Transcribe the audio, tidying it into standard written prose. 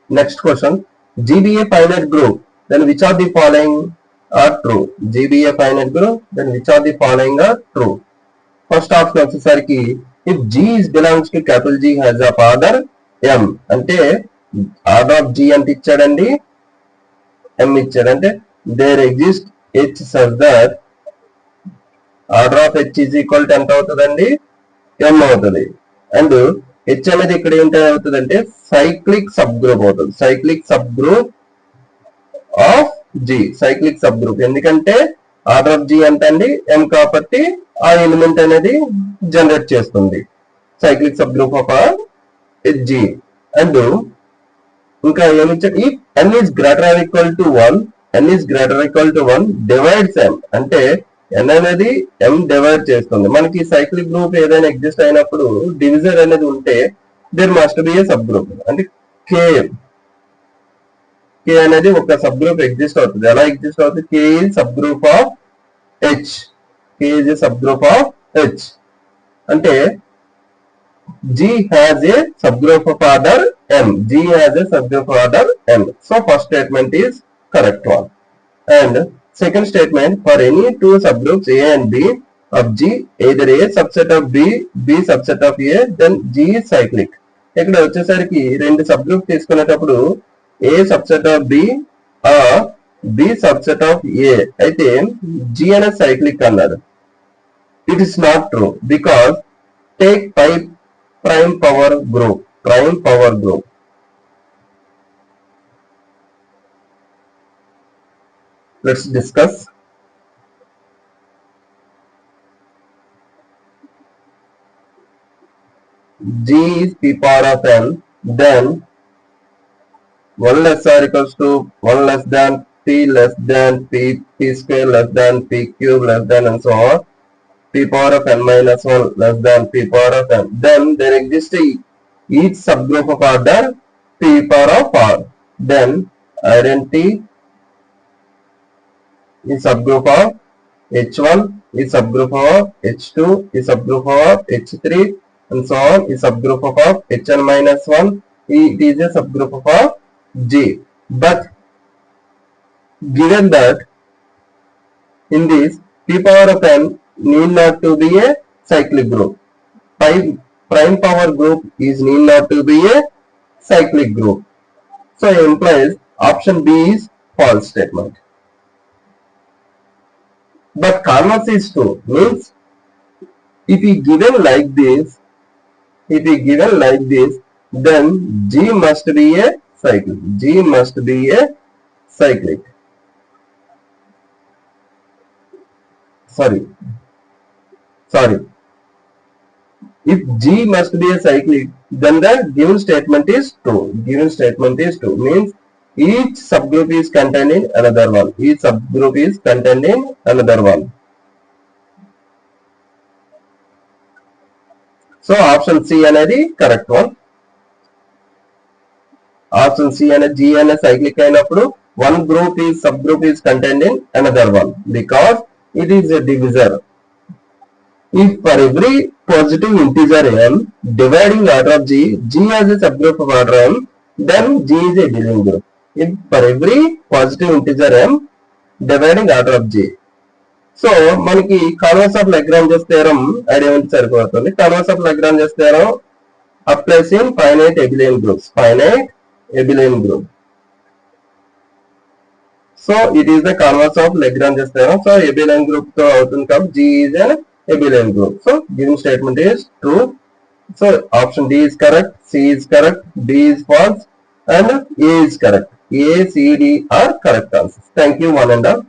Next question. GBA finite group. Then which of the following are true? GBA finite group. Then which of the following are true? First option వచ్చేసరికి if G is belongs to capital G has a father M అంటే order of G అంటే ఇచ్చాడండి M ఇచ్చాడు అంటే there exists H such that order of H is equal to ఎంత అవుతుందండి M అవుతుంది and H అనేది ఇక్కడ ఏంటి అవుతుందంటే సైక్లిక్ సబ్ గ్రూప్ అవుతుంది cyclic sub group of G cyclic sub group ఎందుకంటే ఆర్డర్ ఆఫ్ G ఎంత అండి M కాబట్టి ఆ ఎలిమెంట్ అనేది జనరేట్ చేస్తుంది cyclic sub group of G and ఇంకా ఏమి ఇచ్చాడు ఈ n is greater or equal to 1 n is greater or equal to 1 divides m అంటే n అనేది m డివైడ్ చేస్తుంది మనకి సైక్లిక్ గ్రూప్ ఏదైనా ఎగ్జిస్ట్ అయినప్పుడు డివిజర్ అనేది ఉంటే there must be a subgroup అంటే k అనేది ఒక సబ్ గ్రూప్ ఎగ్జిస్ట్ అవుతుంది ఎలా ఎగ్జిస్ట్ అవుతుంది k is sub group of H k is a subgroup of H అంటే G has a subgroup of order M. G has a subgroup of order M. So first statement is correct one. And second statement, for any two subgroups A and B of G, either A subset of B, B subset of A, then G is cyclic. ఇక్కడ వచ్చేసరికి రెండు sub group తీసుకునేటప్పుడు A subset of B or B subset of A అయితే G అనే cyclic అన్నారు. It is not true because take prime power group. Let's discuss. G is P power of n, then 1 less or equals to 1 less than P less than P, P square less than P cube less than and so on. P power of n minus 1 less than P power of n. Then there exists each subgroup of order P power of r. Then identity is subgroup of H1 is subgroup of H2 is subgroup of H3 and so on is subgroup of Hn minus 1. It is a subgroup of G. But given that in this P power of n need not to be a cyclic group. Prime power group is need not to be a cyclic group. So it implies option B is false statement. But converse is true. Means if we given like this, then G must be a cyclic. G must be a cyclic. Sorry. If G must be a cyclic, then the given statement is true. Means each subgroup is contained in another one. So option C అనేది correct one. Option C అనేది G అనే cyclic అయినప్పుడు one subgroup is contained in another one because it is a divisor. If for every positive integer m dividing order of G has a subgroup of order m, then G is a abelian group. If for every positive integer m dividing order of G. So మనకి converse of Lagrange's theorem idea ఉంటే సరిపోతుంది. Converse of Lagrange's theorem applies in finite abelian groups. So it is the converse of Lagrange's theorem. So abelian group తో అవుతుంది కాబట్టి G is an abelian group. So given statement is true. So option D is correct, C is correct, D is false and A is correct. A, C, D are correct answers. Thank you one and all.